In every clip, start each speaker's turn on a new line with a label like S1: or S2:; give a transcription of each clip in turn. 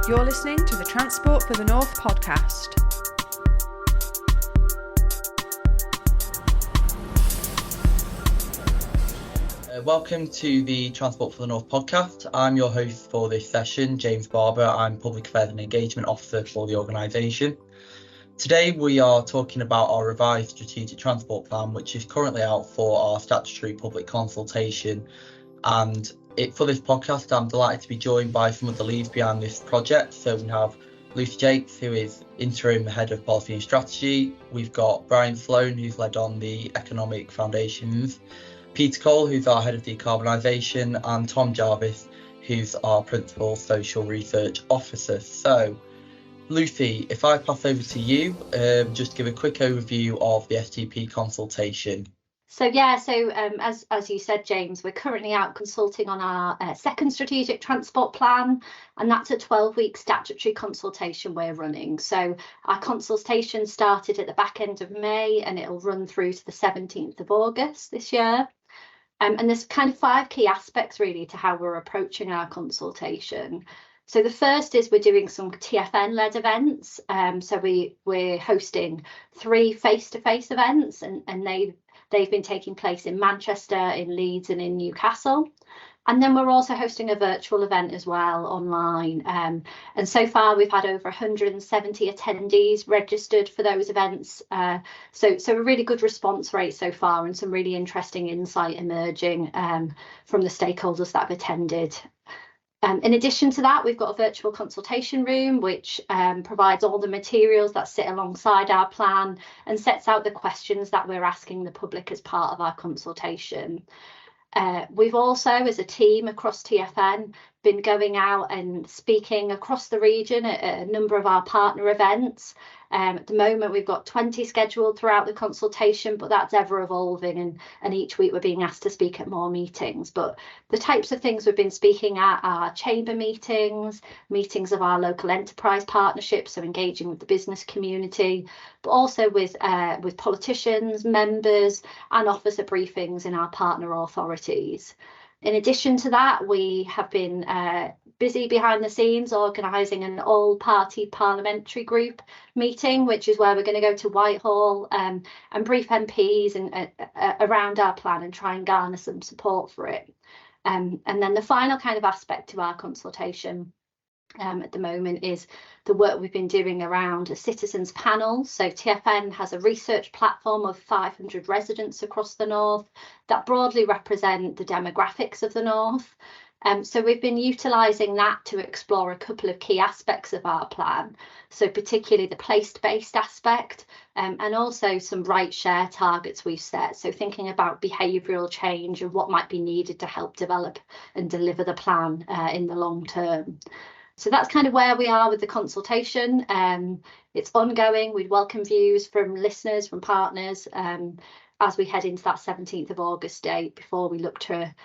S1: You're listening to the Transport for the North podcast.
S2: Welcome to the Transport for the North podcast. I'm your host for this session, James Barber. I'm Public Affairs and Engagement Officer for the organisation. Today we are talking about our revised strategic transport plan, which is currently out for our statutory public consultation. And for this podcast, I'm delighted to be joined by some of the leads behind this project. So we have Lucy Jakes, who is Interim Head of Policy and Strategy. We've got Brian Sloan, who's led on the Economic Foundations. Peter Cole, who's our Head of Decarbonisation, and Tom Jarvis, who's our Principal Social Research Officer. So, Lucy, if I pass over to you, just give a quick overview of the STP consultation.
S3: As you said, James, we're currently out consulting on our second strategic transport plan, and that's a 12-week statutory consultation we're running. So our consultation started at the back end of May, and it'll run through to the 17th of August this year. And there's kind of 5 key aspects really to how we're approaching our consultation. So the first is we're doing some TFN-led events. So we're hosting 3 face-to-face events, and they've been taking place in Manchester, in Leeds, and in Newcastle. And then we're also hosting a virtual event as well online. And so far we've had over 170 attendees registered for those events. So a really good response rate so far, and some really interesting insight emerging from the stakeholders that have attended. In addition to that, we've got a virtual consultation room, which provides all the materials that sit alongside our plan and sets out the questions that we're asking the public as part of our consultation. We've also, as a team across TFN, been going out and speaking across the region at a number of our partner events. At the moment, we've got 20 scheduled throughout the consultation, but that's ever evolving, and each week we're being asked to speak at more meetings. But the types of things we've been speaking at are chamber meetings, meetings of our local enterprise partnerships, so engaging with the business community, but also with politicians, members, and officer briefings in our partner authorities. In addition to that, we have been busy behind the scenes organising an all-party parliamentary group meeting, which is where we're going to go to Whitehall and brief MPs and around our plan and try and garner some support for it. And then the final kind of aspect to our consultation at the moment is the work we've been doing around a citizens panel. So TFN has a research platform of 500 residents across the North that broadly represent the demographics of the North. So we've been utilising that to explore a couple of key aspects of our plan. So particularly the place-based aspect and also some right share targets we've set. So thinking about behavioural change and what might be needed to help develop and deliver the plan in the long term. So that's kind of where we are with the consultation. It's ongoing. We'd welcome views from listeners, from partners, as we head into that 17th of August date before we look to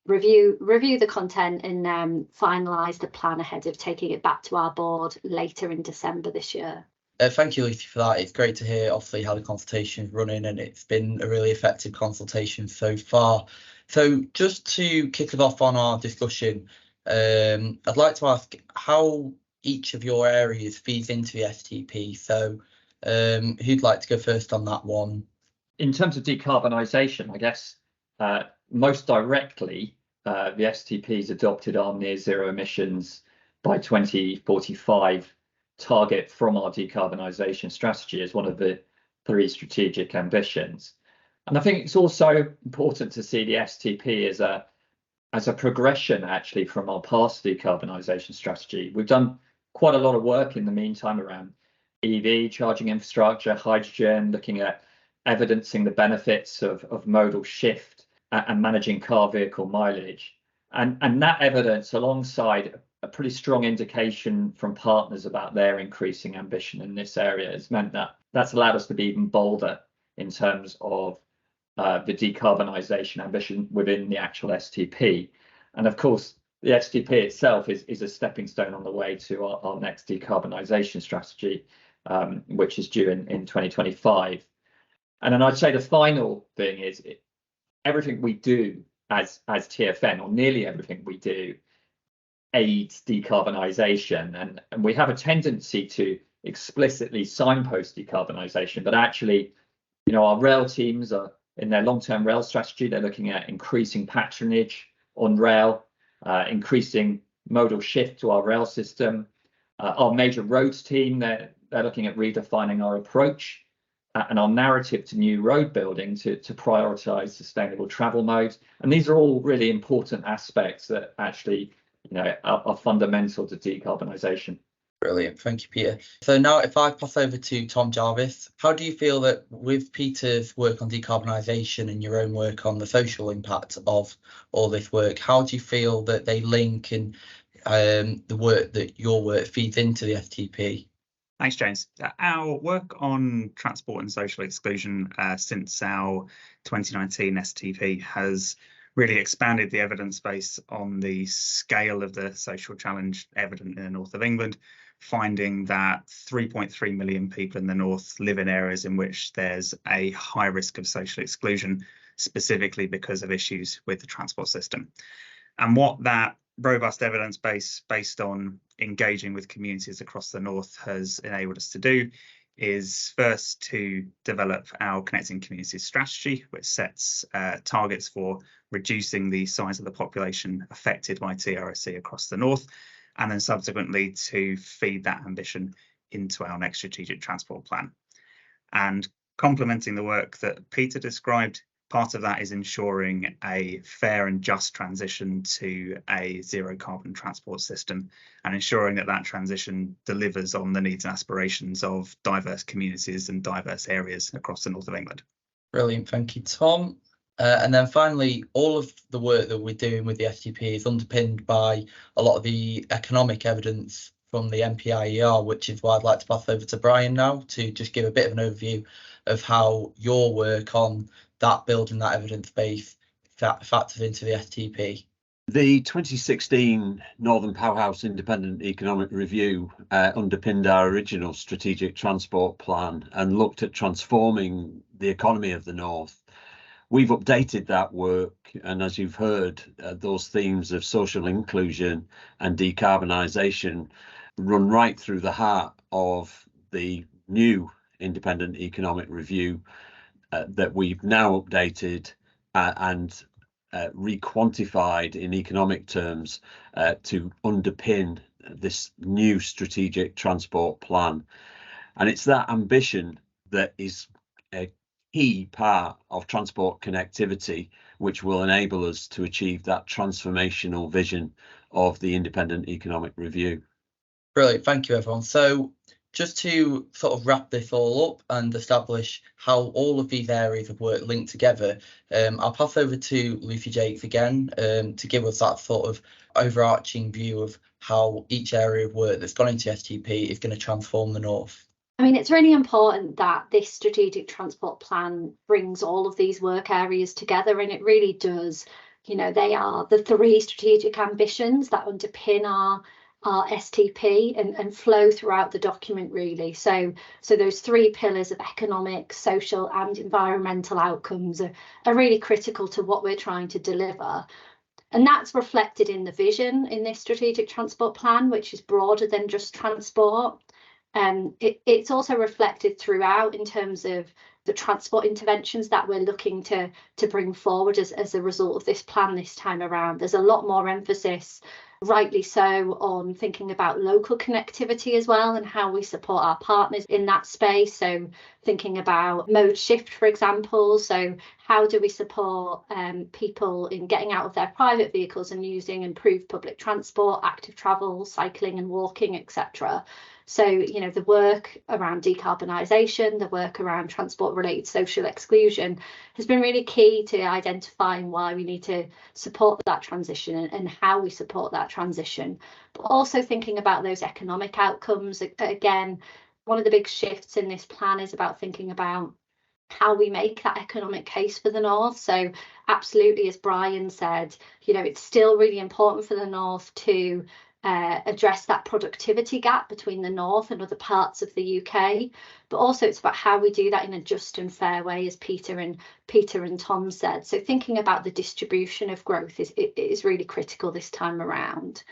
S3: review the content and finalise the plan ahead of taking it back to our board later in December this year.
S2: Thank you, Lucy, for that. It's great to hear, obviously, how the consultation is running, and it's been a really effective consultation so far. So just to kick us off on our discussion, I'd like to ask how each of your areas feeds into the STP. So who'd like to go first on that one?
S4: In terms of decarbonisation, I guess most directly, the STP's adopted our near zero emissions by 2045 target from our decarbonisation strategy as one of the 3 strategic ambitions. And I think it's also important to see the STP as a progression actually from our past decarbonisation strategy. We've done quite a lot of work in the meantime around EV, charging infrastructure, hydrogen, looking at evidencing the benefits of modal shift and managing car vehicle mileage. And that evidence, alongside a pretty strong indication from partners about their increasing ambition in this area, has meant that that's allowed us to be even bolder in terms of the decarbonisation ambition within the actual STP. And of course, the STP itself is a stepping stone on the way to our next decarbonisation strategy, which is due in 2025. And then I'd say the final thing is everything we do as TFN, or nearly everything we do, aids decarbonisation, and we have a tendency to explicitly signpost decarbonisation, but actually, our rail teams are in their long-term rail strategy. They're looking at increasing patronage on rail, increasing modal shift to our rail system. Our major roads team, they're looking at redefining our approach and our narrative to new road building to prioritise sustainable travel modes. And these are all really important aspects that actually are fundamental to decarbonisation.
S2: Brilliant, thank you, Peter. So now if I pass over to Tom Jarvis, how do you feel that with Peter's work on decarbonisation and your own work on the social impact of all this work, how do you feel that they link and the work that your work feeds into the STP?
S5: Thanks, James. Our work on transport and social exclusion since our 2019 STP has really expanded the evidence base on the scale of the social challenge evident in the north of England, finding that 3.3 million people in the north live in areas in which there's a high risk of social exclusion, specifically because of issues with the transport system. And what that robust evidence base based on engaging with communities across the north has enabled us to do is first to develop our Connecting Communities strategy, which sets targets for reducing the size of the population affected by TRSE across the north, and then subsequently to feed that ambition into our next strategic transport plan. And complementing the work that Peter described, part of that is ensuring a fair and just transition to a zero carbon transport system and ensuring that that transition delivers on the needs and aspirations of diverse communities and diverse areas across the north of England.
S2: Brilliant, thank you, Tom. And then finally, all of the work that we're doing with the STP is underpinned by a lot of the economic evidence from the MPIER, which is why I'd like to pass over to Brian now to just give a bit of an overview of how your work on that building that evidence base factors into the STP.
S6: The 2016 Northern Powerhouse Independent Economic Review underpinned our original strategic transport plan and looked at transforming the economy of the North. We've updated that work, and as you've heard, those themes of social inclusion and decarbonisation run right through the heart of the new Independent Economic Review that we've now updated and re-quantified in economic terms to underpin this new strategic transport plan. And it's that ambition that is a key part of transport connectivity, which will enable us to achieve that transformational vision of the Independent Economic Review.
S2: Brilliant, thank you, everyone. So just to sort of wrap this all up and establish how all of these areas of work link together, I'll pass over to Lucy Jakes again to give us that sort of overarching view of how each area of work that's gone into STP is going to transform the North.
S3: I mean, it's really important that this strategic transport plan brings all of these work areas together, and it really does. They are the three strategic ambitions that underpin our STP and flow throughout the document, really. So those three pillars of economic, social and environmental outcomes are really critical to what we're trying to deliver. And that's reflected in the vision in this strategic transport plan, which is broader than just transport. It's also reflected throughout in terms of the transport interventions that we're looking to bring forward as a result of this plan this time around. There's a lot more emphasis, rightly so, on thinking about local connectivity as well and how we support our partners in that space. So thinking about mode shift, for example. So how do we support people in getting out of their private vehicles and using improved public transport, active travel, cycling and walking, etc. So, the work around decarbonisation, the work around transport-related social exclusion has been really key to identifying why we need to support that transition and how we support that transition. But also thinking about those economic outcomes. Again, one of the big shifts in this plan is about thinking about how we make that economic case for the North. So absolutely, as Brian said, it's still really important for the North to address that productivity gap between the North and other parts of the UK, but also it's about how we do that in a just and fair way, as Peter and Tom said. So thinking about the distribution of growth is really critical this time around.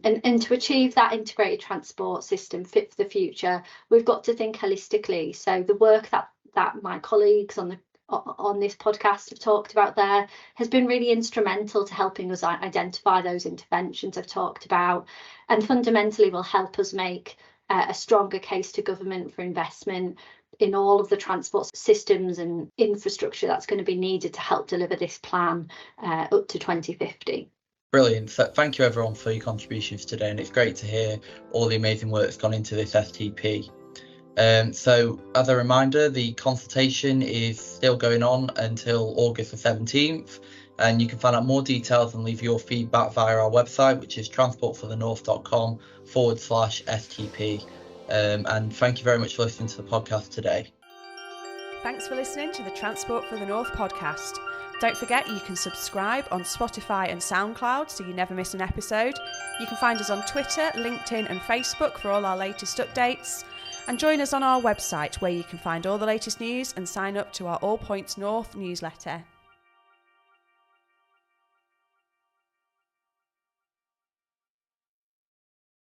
S3: And to achieve that integrated transport system fit for the future, we've got to think holistically. So the work that my colleagues on this podcast have talked about there has been really instrumental to helping us identify those interventions I've talked about, and fundamentally will help us make a stronger case to government for investment in all of the transport systems and infrastructure that's going to be needed to help deliver this plan up to 2050.
S2: Brilliant. So thank you everyone for your contributions today, and it's great to hear all the amazing work that's gone into this STP. So as a reminder, the consultation is still going on until August the 17th, and you can find out more details and leave your feedback via our website, which is transportforthenorth.com/STP. And thank you very much for listening to the podcast today.
S1: Thanks for listening to the Transport for the North podcast. Don't forget you can subscribe on Spotify and SoundCloud so you never miss an episode. You can find us on Twitter, LinkedIn and Facebook for all our latest updates. And join us on our website where you can find all the latest news and sign up to our All Points North newsletter.